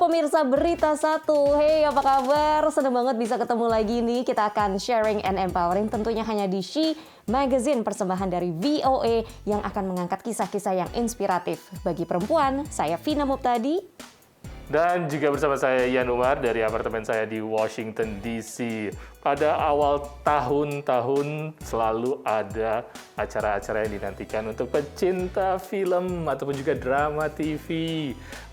pemirsa Berita Satu. Hey, apa kabar? Senang banget bisa ketemu lagi nih. Kita akan sharing and empowering tentunya hanya di She Magazine, persembahan dari VOA yang akan mengangkat kisah-kisah yang inspiratif bagi perempuan. Saya Vina Muptadi. Dan juga bersama saya Yan Umar dari apartemen saya di Washington DC. Pada awal tahun-tahun selalu ada acara-acara yang dinantikan untuk pecinta film ataupun juga drama TV.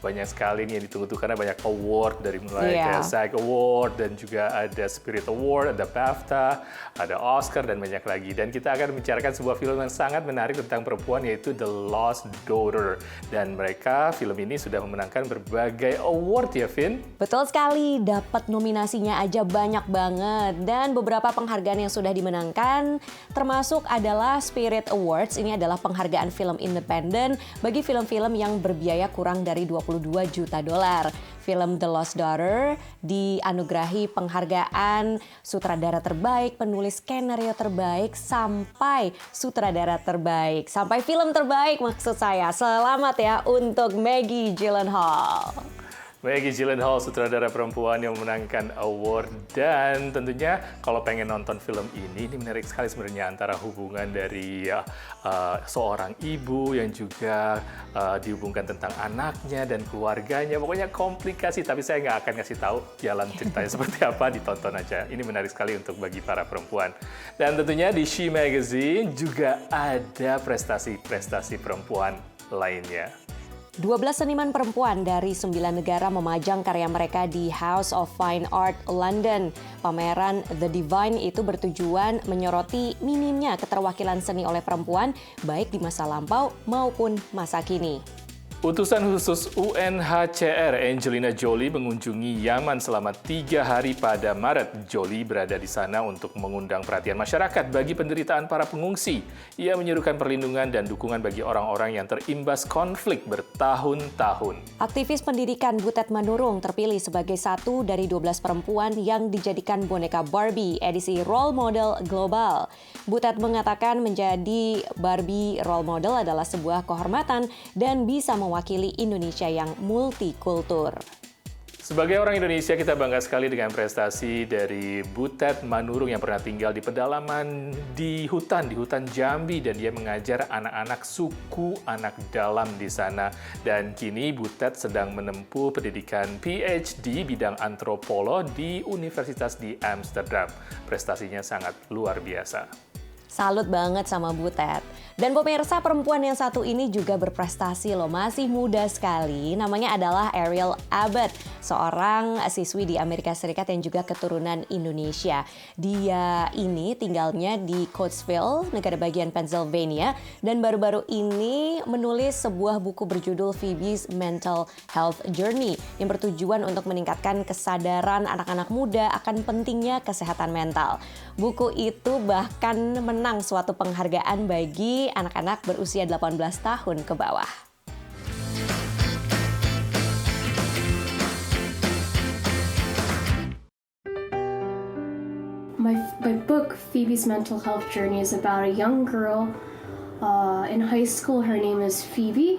Banyak sekali nih yang ditunggu-tunggu karena banyak award dari mulai kayak SAG Award dan juga ada Spirit Award, ada BAFTA, ada Oscar dan banyak lagi. Dan kita akan membicarakan sebuah film yang sangat menarik tentang perempuan yaitu The Lost Daughter. Dan mereka film ini sudah memenangkan berbagai award ya, Vin? Betul sekali, dapat nominasinya aja banyak banget. Dan beberapa penghargaan yang sudah dimenangkan termasuk adalah Spirit Awards. Ini adalah penghargaan film independen bagi film-film yang berbiaya kurang dari $22 juta. Film The Lost Daughter dianugerahi penghargaan sutradara terbaik, penulis skenario terbaik, sampai sutradara terbaik, sampai film terbaik maksud saya. Selamat ya untuk Maggie Gyllenhaal. Maggie Gyllenhaal, sutradara perempuan yang memenangkan award. Dan tentunya kalau pengen nonton film ini menarik sekali sebenarnya antara hubungan dari seorang ibu yang juga dihubungkan tentang anaknya dan keluarganya. Pokoknya komplikasi, tapi saya nggak akan kasih tahu jalan ceritanya seperti apa, ditonton aja. Ini menarik sekali untuk bagi para perempuan. Dan tentunya di She Magazine juga ada prestasi-prestasi perempuan lainnya. 12 seniman perempuan dari 9 negara memajang karya mereka di House of Fine Art London. Pameran The Divine itu bertujuan menyoroti minimnya keterwakilan seni oleh perempuan baik di masa lampau maupun masa kini. Utusan khusus UNHCR Angelina Jolie mengunjungi Yaman selama 3 hari pada Maret. Jolie berada di sana untuk mengundang perhatian masyarakat bagi penderitaan para pengungsi. Ia menyerukan perlindungan dan dukungan bagi orang-orang yang terimbas konflik bertahun-tahun. Aktivis pendidikan Butet Manurung terpilih sebagai satu dari 12 perempuan yang dijadikan boneka Barbie edisi Role Model Global. Butet mengatakan menjadi Barbie Role Model adalah sebuah kehormatan dan bisa mewakili Indonesia yang multikultur. Sebagai orang Indonesia, kita bangga sekali dengan prestasi dari Butet Manurung yang pernah tinggal di pedalaman di hutan Jambi, dan dia mengajar anak-anak suku anak dalam di sana. Dan kini Butet sedang menempuh pendidikan PhD bidang antropolog di Universitas di Amsterdam. Prestasinya sangat luar biasa. Salut banget sama Butet. Dan pemirsa, perempuan yang satu ini juga berprestasi loh, masih muda sekali. Namanya adalah Ariel Abbott, seorang siswi di Amerika Serikat yang juga keturunan Indonesia. Dia ini tinggalnya di Coatesville, negara bagian Pennsylvania, dan baru-baru ini menulis sebuah buku berjudul Phoebe's Mental Health Journey yang bertujuan untuk meningkatkan kesadaran anak-anak muda akan pentingnya kesehatan mental. Buku itu bahkan menang suatu penghargaan bagi anak-anak berusia 18 tahun ke bawah. My book, Phoebe's Mental Health Journey, is about a young girl in high school. Her name is Phoebe.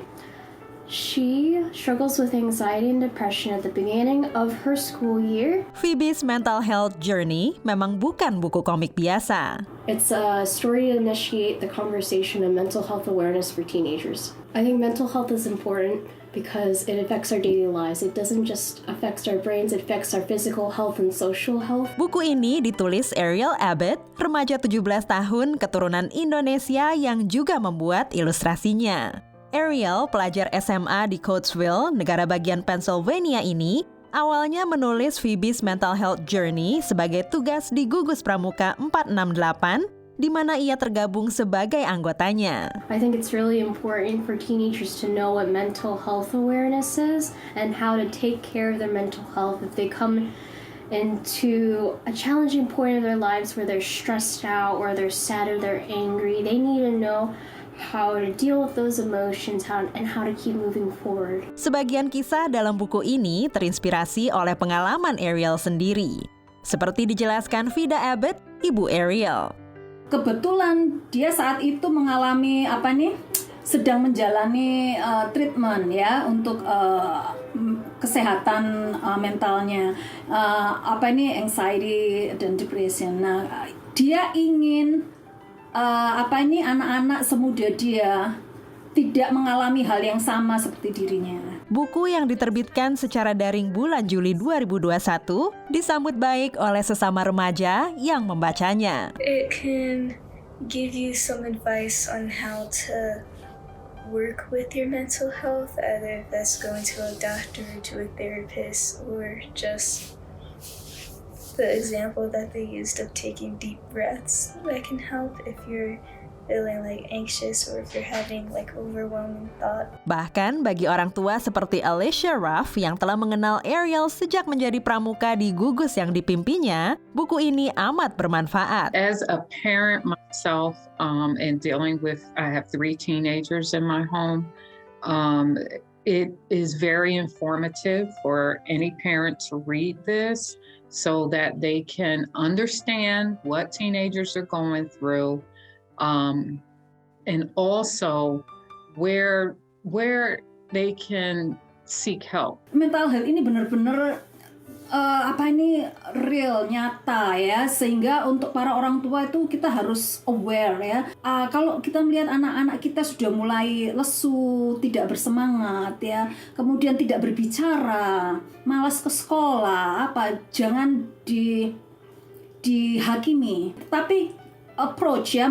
She struggles with anxiety and depression at the beginning of her school year. Phoebe's Mental Health Journey memang bukan buku komik biasa. It's a story to initiate the conversation of mental health awareness for teenagers. I think mental health is important because it affects our daily lives. It doesn't just affect our brains, it affects our physical health and social health. Buku ini ditulis Ariel Abbott, remaja 17 tahun keturunan Indonesia yang juga membuat ilustrasinya. Ariel, pelajar SMA di Coatesville, negara bagian Pennsylvania ini, awalnya menulis Phoebe's Mental Health Journey sebagai tugas di Gugus Pramuka 468, di mana ia tergabung sebagai anggotanya. I think it's really important for teenagers to know what mental health awareness is and how to take care of their mental health if they come into a challenging point of their lives where they're stressed out or they're sad or they're angry. They need to know how to deal with those emotions and how to keep moving forward. Sebagian kisah dalam buku ini terinspirasi oleh pengalaman Ariel sendiri. Seperti dijelaskan Vida Abbott, ibu Ariel. Kebetulan dia saat itu mengalami sedang menjalani treatment ya untuk kesehatan mentalnya, anxiety dan depression. Nah, dia ingin anak-anak semuda dia tidak mengalami hal yang sama seperti dirinya. Buku yang diterbitkan secara daring bulan Juli 2021 disambut baik oleh sesama remaja yang membacanya. It can give you some advice on how to work with your mental health, either if that's going to a doctor, to a therapist, or just the example that they used of taking deep breaths that can help if you're feeling like anxious or if you're having like overwhelming thought. Bahkan bagi orang tua seperti Alicia Ruff yang telah mengenal Ariel sejak menjadi pramuka di gugus yang dipimpinnya, buku ini amat bermanfaat. As a parent myself, and dealing with, I have 3 teenagers in my home, it is very informative for any parent to read this so that they can understand what teenagers are going through, and also where they can seek help. Mental health ini benar-benar real, nyata ya, sehingga untuk para orang tua itu kita harus aware ya. Kalau kita melihat anak-anak kita sudah mulai lesu, tidak bersemangat ya, kemudian tidak berbicara, malas ke sekolah, jangan dihakimi, tapi approach ya,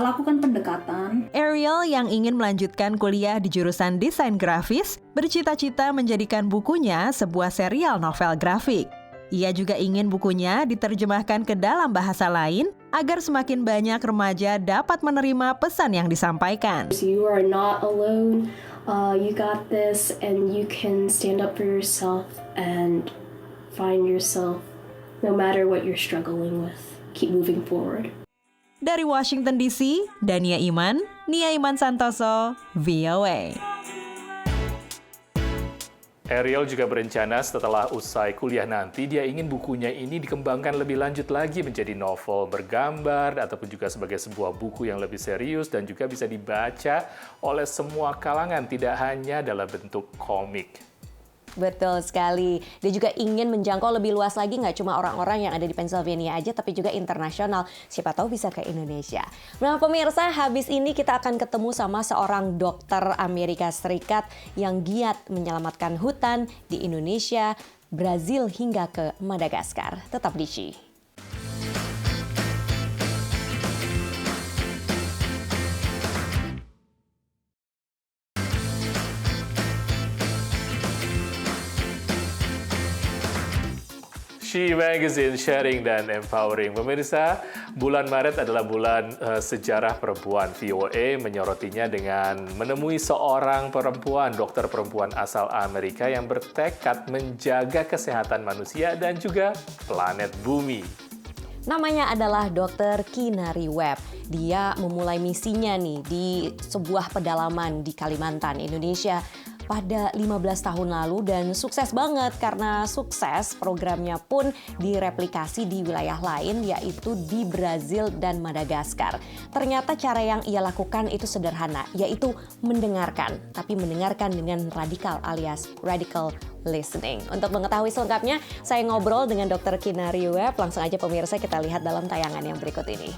lakukan pendekatan. Ariel yang ingin melanjutkan kuliah di jurusan desain grafis bercita-cita menjadikan bukunya sebuah serial novel grafik. Ia juga ingin bukunya diterjemahkan ke dalam bahasa lain agar semakin banyak remaja dapat menerima pesan yang disampaikan. You are not alone. You got this, and you can stand up for yourself and find yourself no matter what you're struggling with. Keep moving forward. Dari Washington DC, Dania Iman, Nia Iman Santoso, VOA. Ariel juga berencana setelah usai kuliah nanti, dia ingin bukunya ini dikembangkan lebih lanjut lagi menjadi novel bergambar, ataupun juga sebagai sebuah buku yang lebih serius dan juga bisa dibaca oleh semua kalangan, tidak hanya dalam bentuk komik. Betul sekali. Dia juga ingin menjangkau lebih luas lagi, nggak cuma orang-orang yang ada di Pennsylvania aja, tapi juga internasional. Siapa tahu bisa ke Indonesia. Nah pemirsa, habis ini kita akan ketemu sama seorang dokter Amerika Serikat yang giat menyelamatkan hutan di Indonesia, Brazil hingga ke Madagaskar. Tetap di She. She Magazine, sharing dan empowering. Pemirsa, bulan Maret adalah bulan sejarah perempuan. VOA menyorotinya dengan menemui seorang perempuan, dokter perempuan asal Amerika yang bertekad menjaga kesehatan manusia dan juga planet bumi. Namanya adalah Dr. Kinari Webb. Dia memulai misinya nih di sebuah pedalaman di Kalimantan, Indonesia pada 15 tahun lalu dan sukses banget karena sukses programnya pun direplikasi di wilayah lain yaitu di Brazil dan Madagaskar. Ternyata cara yang ia lakukan itu sederhana, yaitu mendengarkan, tapi mendengarkan dengan radikal alias radical listening. Untuk mengetahui selengkapnya, saya ngobrol dengan Dr. Kinari Webb. Langsung aja pemirsa kita lihat dalam tayangan yang berikut ini.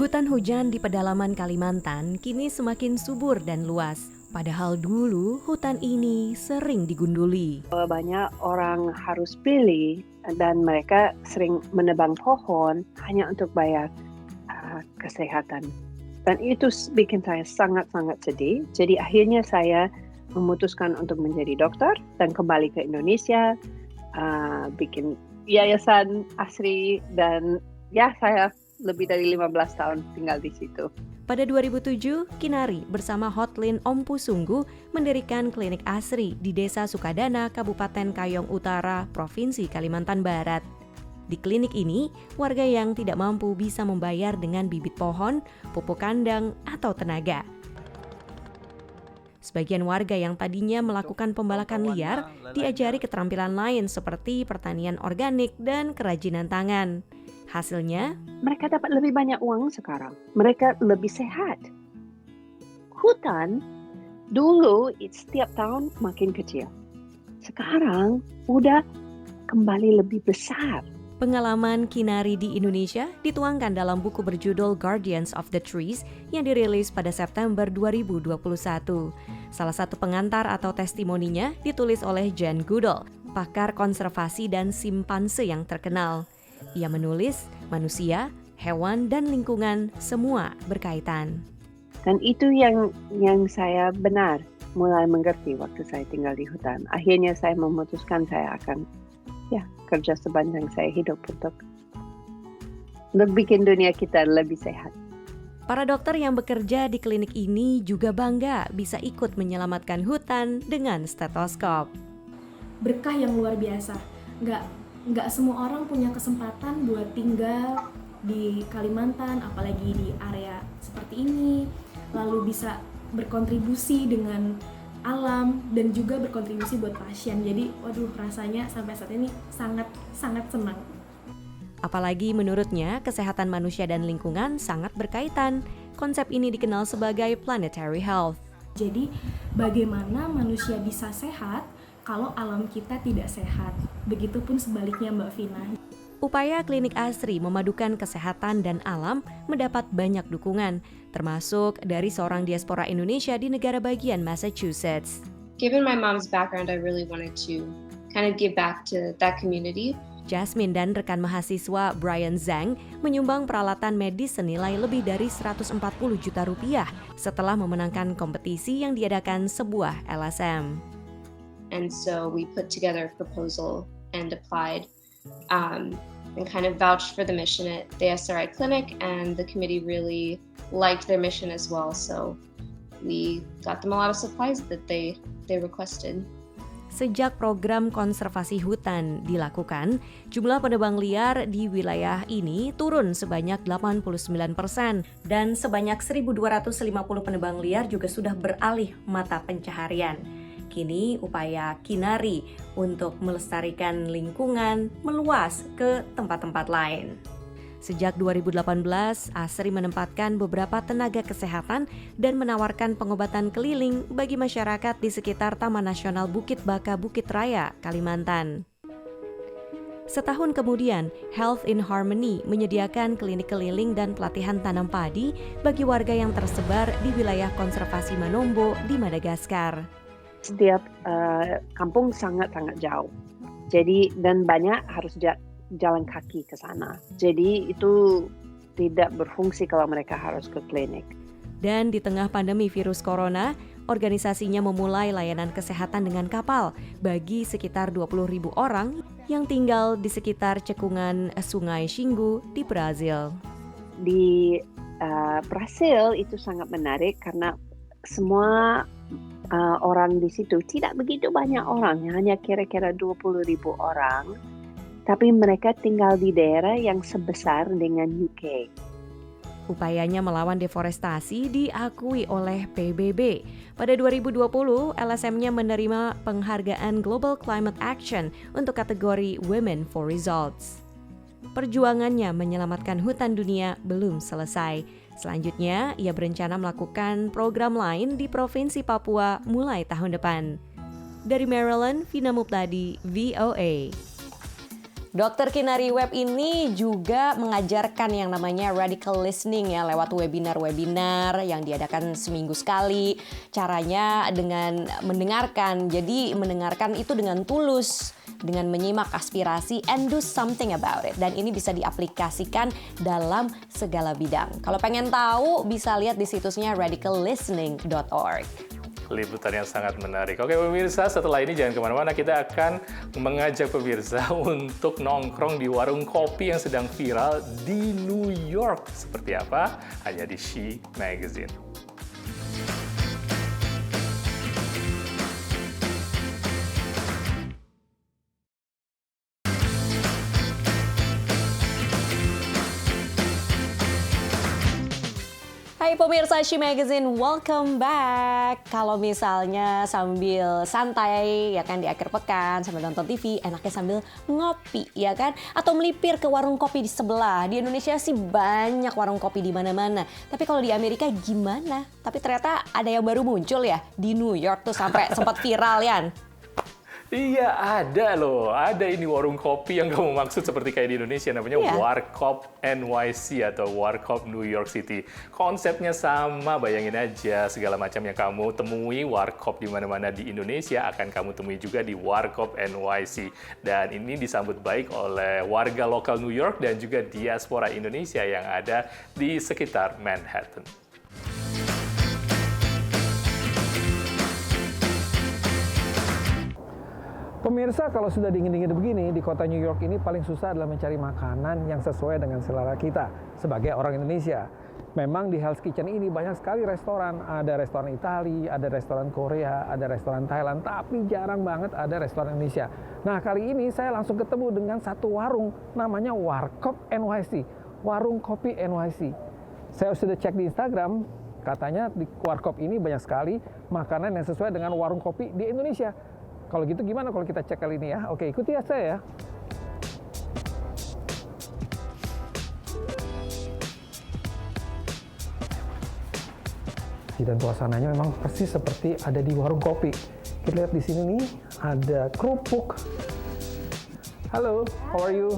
Hutan hujan di pedalaman Kalimantan kini semakin subur dan luas. Padahal dulu hutan ini sering digunduli. Banyak orang harus beli dan mereka sering menebang pohon hanya untuk bayar kesehatan. Dan itu bikin saya sangat-sangat sedih. Jadi akhirnya saya memutuskan untuk menjadi dokter dan kembali ke Indonesia, bikin yayasan ASRI dan ya saya lebih dari 15 tahun tinggal di situ. Pada 2007, Kinari bersama Hotlin Ompu Sungguh mendirikan klinik ASRI di Desa Sukadana, Kabupaten Kayong Utara, Provinsi Kalimantan Barat. Di klinik ini, warga yang tidak mampu bisa membayar dengan bibit pohon, pupuk kandang, atau tenaga. Sebagian warga yang tadinya melakukan pembalakan liar diajari keterampilan lain seperti pertanian organik dan kerajinan tangan. Hasilnya, mereka dapat lebih banyak uang sekarang. Mereka lebih sehat. Hutan, dulu setiap tahun makin kecil. Sekarang udah kembali lebih besar. pengalaman Kinari di Indonesia dituangkan dalam buku berjudul Guardians of the Trees yang dirilis pada September 2021. Salah satu pengantar atau testimoninya ditulis oleh Jane Goodall, pakar konservasi dan simpanse yang terkenal. Ia menulis, manusia, hewan, dan lingkungan semua berkaitan. Dan itu yang saya benar mulai mengerti waktu saya tinggal di hutan. Akhirnya saya memutuskan saya akan kerja sepanjang saya hidup untuk bikin dunia kita lebih sehat. Para dokter yang bekerja di klinik ini juga bangga bisa ikut menyelamatkan hutan dengan stetoskop. Berkah yang luar biasa. Nggak semua orang punya kesempatan buat tinggal di Kalimantan, apalagi di area seperti ini, lalu bisa berkontribusi dengan alam dan juga berkontribusi buat pasien. Jadi, rasanya sampai saat ini sangat senang. Apalagi menurutnya, kesehatan manusia dan lingkungan sangat berkaitan. Konsep ini dikenal sebagai planetary health. Jadi, bagaimana manusia bisa sehat kalau alam kita tidak sehat? Begitupun sebaliknya, Mbak Vina. Upaya Klinik Asri memadukan kesehatan dan alam mendapat banyak dukungan, termasuk dari seorang diaspora Indonesia di negara bagian Massachusetts. Given my mom's background, I really wanted to kind of give back to that community. Jasmine dan rekan mahasiswa Brian Zhang menyumbang peralatan medis senilai lebih dari 140 juta rupiah setelah memenangkan kompetisi yang diadakan sebuah LSM. And so we put together a proposal and applied and kind of vouched for the mission at the SRI Clinic, and the committee really liked their mission as well. So we got them a lot of supplies that they requested. Sejak program konservasi hutan dilakukan, jumlah penebang liar di wilayah ini turun sebanyak 89% dan sebanyak 1.250 penebang liar juga sudah beralih mata pencaharian. Kini upaya Kinari untuk melestarikan lingkungan meluas ke tempat-tempat lain. Sejak 2018, Asri menempatkan beberapa tenaga kesehatan dan menawarkan pengobatan keliling bagi masyarakat di sekitar Taman Nasional Bukit Baka Bukit Raya, Kalimantan. Setahun kemudian, Health in Harmony menyediakan klinik keliling dan pelatihan tanam padi bagi warga yang tersebar di wilayah konservasi Manombo di Madagaskar. Setiap kampung sangat-sangat jauh. Jadi dan banyak harus jalan kaki ke sana. Jadi itu tidak berfungsi kalau mereka harus ke klinik. Dan di tengah pandemi virus corona, organisasinya memulai layanan kesehatan dengan kapal bagi sekitar 20.000 orang yang tinggal di sekitar cekungan Sungai Xingu di Brazil. Di Brasil itu sangat menarik karena semua orang di situ tidak begitu banyak orang, hanya kira-kira 20.000 orang, tapi mereka tinggal di daerah yang sebesar dengan UK. Upayanya melawan deforestasi diakui oleh PBB. Pada 2020, LSM-nya menerima penghargaan Global Climate Action untuk kategori Women for Results. Perjuangannya menyelamatkan hutan dunia belum selesai. Selanjutnya, ia berencana melakukan program lain di Provinsi Papua mulai tahun depan. Dari Maryland, Vina Muptadi, VOA. Dr. Kinari Webb ini juga mengajarkan yang namanya radical listening ya lewat webinar-webinar yang diadakan seminggu sekali. Caranya dengan mendengarkan, jadi mendengarkan itu dengan tulus, dengan menyimak aspirasi and do something about it. Dan ini bisa diaplikasikan dalam segala bidang. Kalau pengen tahu bisa lihat di situsnya radicallistening.org. Liputan yang sangat menarik. Oke pemirsa, setelah ini jangan kemana-mana, kita akan mengajak pemirsa untuk nongkrong di warung kopi yang sedang viral di New York. Seperti apa? Hanya di She Magazine. Hai Hai pemirsa She Magazine, welcome back. Kalau misalnya sambil santai ya kan di akhir pekan sambil nonton TV, enaknya sambil ngopi ya kan, atau melipir ke warung kopi di sebelah. Di Indonesia sih banyak warung kopi di mana-mana. Tapi kalau di Amerika gimana? Tapi ternyata ada yang baru muncul ya di New York tuh sampai sempat viral ya. Iya, ada loh. Ada ini warung kopi yang kamu maksud seperti kayak di Indonesia. Namanya Warkop NYC atau Warkop New York City. Konsepnya sama, bayangin aja. Segala macam yang kamu temui Warkop di mana-mana di Indonesia akan kamu temui juga di Warkop NYC. Dan ini disambut baik oleh warga lokal New York dan juga diaspora Indonesia yang ada di sekitar Manhattan. Pemirsa, kalau sudah dingin-dingin begini, di kota New York ini paling susah adalah mencari makanan yang sesuai dengan selera kita sebagai orang Indonesia. Memang di Hell's Kitchen ini banyak sekali restoran. Ada restoran Italia, ada restoran Korea, ada restoran Thailand, tapi jarang banget ada restoran Indonesia. Nah, kali ini saya langsung ketemu dengan satu warung, namanya Warkop NYC, Warung Kopi NYC. Saya sudah cek di Instagram, katanya di Warkop ini banyak sekali makanan yang sesuai dengan warung kopi di Indonesia. Kalau gitu gimana kalau kita cek kali ini ya? Oke, ikuti ya saya ya. Dan suasananya memang persis seperti ada di warung kopi. Kita lihat di sini nih, ada kerupuk. Halo, how are you?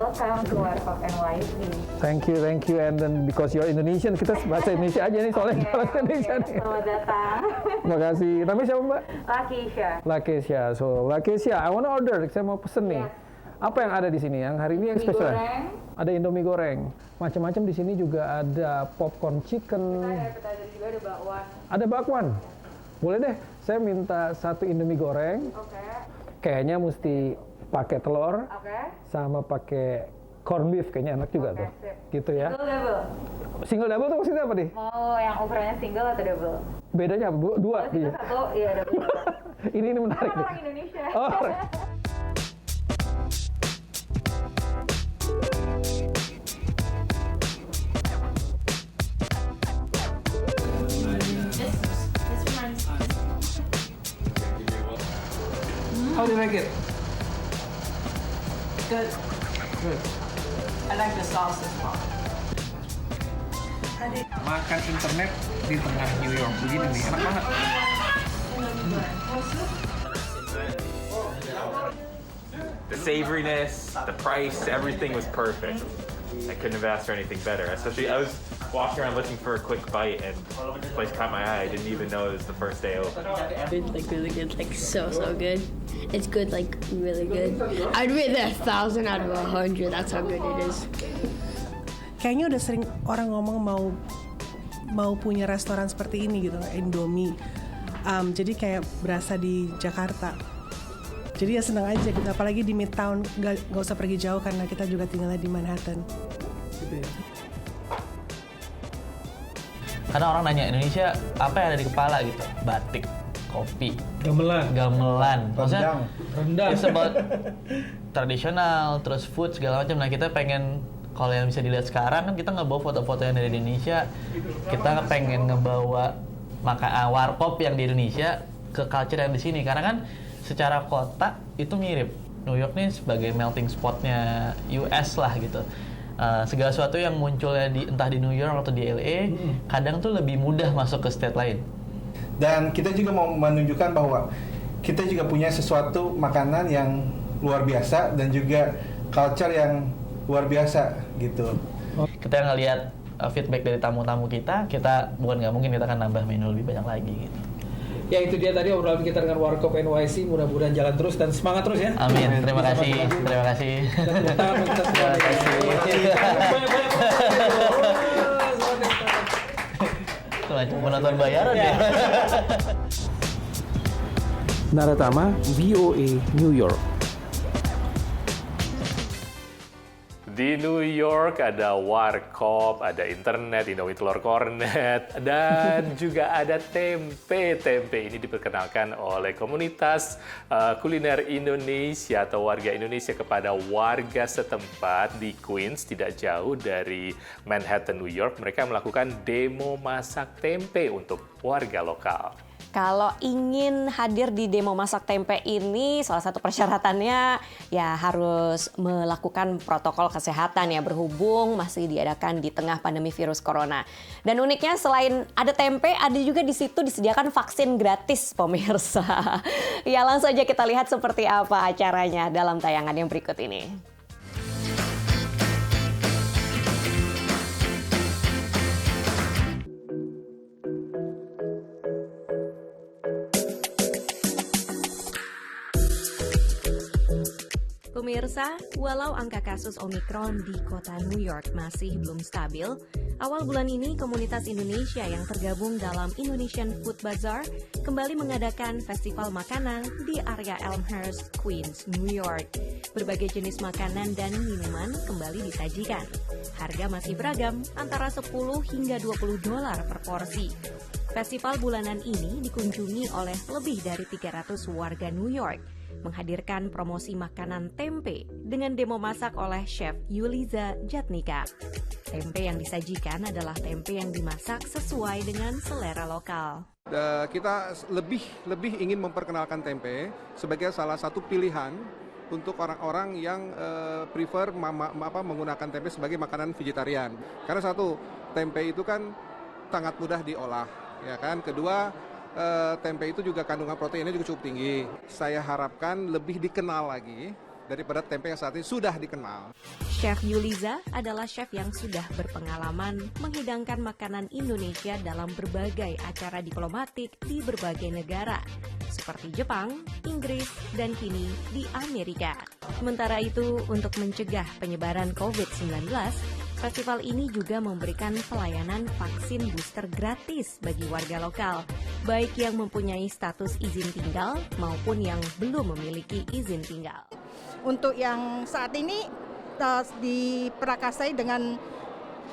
Welcome to Warkop NYC. Thank you. And then because you're Indonesian, kita bahasa Indonesia aja nih soalnya bahasa Indonesia nih. Selamat datang. Terima kasih. Namanya siapa Mbak? Lakeisha. So Lakeisha, I want to order. Saya mau pesen nih. Apa yang ada di sini? Yang hari ini yang spesial? Ada Indomie goreng. Macam-macam di sini juga ada popcorn chicken. Juga ada bakwan. Ada bakwan. Boleh deh. Saya minta satu Indomie goreng. Kayaknya mesti pakai telur, sama pakai corn beef, kayaknya enak juga tuh. Sip. Gitu ya. Single double. Single double tuh maksudnya apa nih? Mau yang ukurannya single atau double? Bedanya apa? Dua? Single satu, iya double. ini menarik nih. Orang Indonesia. Oh. How do you like it? Good. I like the sauce as well. Makan internet di tengah New York begini nih, enak banget. The savoriness, the price, everything was perfect. I couldn't have asked for anything better. Especially, I was walking around looking for a quick bite, and this place caught my eye. I didn't even know it was the first day open. Like really good, like so good. It's good, like really good. I'd rate it 1,000 out of 100. That's how good it is. Kayaknya udah sering orang ngomong mau punya restoran seperti ini gitu, Indomie. Jadi kayak berasa di Jakarta. Jadi ya senang aja gitu, apalagi di Midtown, nggak usah pergi jauh karena kita juga tinggalnya di Manhattan. Gitu ya. Karena orang nanya Indonesia apa yang ada di kepala gitu, batik, kopi, gamelan, maksudnya rendang, it's about tradisional, terus food segala macam. Nah kita pengen, kalau yang bisa dilihat sekarang kan kita ngebawa foto-foto yang dari Indonesia, kita pengen ngebawa warkop yang di Indonesia ke culture yang di sini, karena kan secara kota itu mirip. New York nih sebagai melting spotnya US lah gitu. Segala sesuatu yang munculnya entah di New York atau di LA, kadang tuh lebih mudah masuk ke state lain. Dan kita juga mau menunjukkan bahwa kita juga punya sesuatu makanan yang luar biasa dan juga culture yang luar biasa gitu. Kita ngelihat feedback dari tamu-tamu kita bukan nggak mungkin kita akan nambah menu lebih banyak lagi gitu. Ya itu dia tadi obrolan kita dengan Warkop NYC, mudah-mudahan jalan terus dan semangat terus ya. Amin. Terima kasih. Terima kasih. Terima kasih. Penonton bayaran ya. Naratama, VOA, New York. Di New York ada warkop, ada internet, Indomie telur kornet, dan juga ada tempe. Tempe ini diperkenalkan oleh komunitas kuliner Indonesia atau warga Indonesia kepada warga setempat di Queens, tidak jauh dari Manhattan, New York. Mereka melakukan demo masak tempe untuk warga lokal. Kalau ingin hadir di demo masak tempe ini, salah satu persyaratannya ya harus melakukan protokol kesehatan ya, berhubung masih diadakan di tengah pandemi virus corona. Dan uniknya selain ada tempe, ada juga di situ disediakan vaksin gratis pemirsa. Ya langsung aja kita lihat seperti apa acaranya dalam tayangan yang berikut ini. Pemirsa, walau angka kasus Omikron di kota New York masih belum stabil, awal bulan ini komunitas Indonesia yang tergabung dalam Indonesian Food Bazaar kembali mengadakan festival makanan di area Elmhurst, Queens, New York. Berbagai jenis makanan dan minuman kembali disajikan. Harga masih beragam, antara 10 hingga $20 per porsi. Festival bulanan ini dikunjungi oleh lebih dari 300 warga New York, menghadirkan promosi makanan tempe dengan demo masak oleh Chef Yuliza Jatnika. Tempe yang disajikan adalah tempe yang dimasak sesuai dengan selera lokal. Kita lebih ingin memperkenalkan tempe sebagai salah satu pilihan untuk orang-orang yang prefer menggunakan tempe sebagai makanan vegetarian. Karena satu, tempe itu kan sangat mudah diolah, ya kan. Kedua, tempe itu juga kandungan proteinnya juga cukup tinggi. Saya harapkan lebih dikenal lagi daripada tempe yang saat ini sudah dikenal. Chef Yuliza adalah chef yang sudah berpengalaman menghidangkan makanan Indonesia dalam berbagai acara diplomatik di berbagai negara, seperti Jepang, Inggris, dan kini di Amerika. Sementara itu, untuk mencegah penyebaran COVID-19, festival ini juga memberikan pelayanan vaksin booster gratis bagi warga lokal, baik yang mempunyai status izin tinggal maupun yang belum memiliki izin tinggal. Untuk yang saat ini diperakasai dengan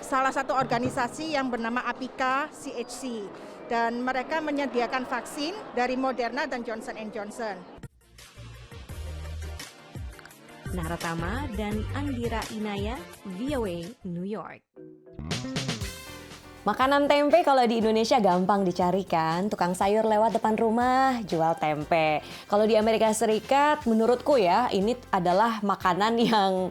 salah satu organisasi yang bernama APIKA CHC, dan mereka menyediakan vaksin dari Moderna dan Johnson & Johnson. Naratama dan Andira Inaya, VOA New York. Makanan tempe kalau di Indonesia gampang dicarikan, tukang sayur lewat depan rumah jual tempe. Kalau di Amerika Serikat menurutku ya ini adalah makanan yang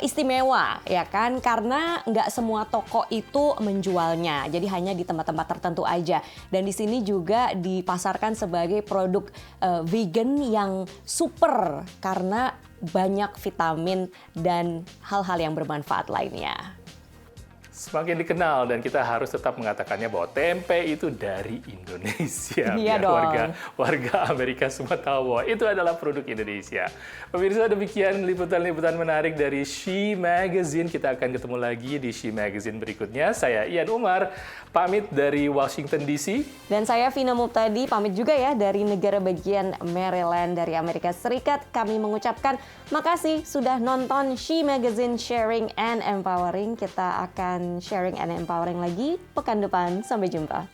istimewa ya kan, karena nggak semua toko itu menjualnya, jadi hanya di tempat-tempat tertentu aja. Dan di sini juga dipasarkan sebagai produk vegan yang super karena banyak vitamin dan hal-hal yang bermanfaat lainnya. Semakin dikenal dan kita harus tetap mengatakannya bahwa tempe itu dari Indonesia. Iya Biar dong. warga Amerika semua tahu bahwa itu adalah produk Indonesia. Pemirsa, demikian liputan-liputan menarik dari She Magazine. Kita akan ketemu lagi di She Magazine berikutnya. Saya Ian Umar, pamit dari Washington DC. Dan saya Vina Muptadi, pamit juga ya dari negara bagian Maryland dari Amerika Serikat. Kami mengucapkan makasih sudah nonton She Magazine Sharing and Empowering. Kita akan sharing and empowering lagi pekan depan. Sampai jumpa.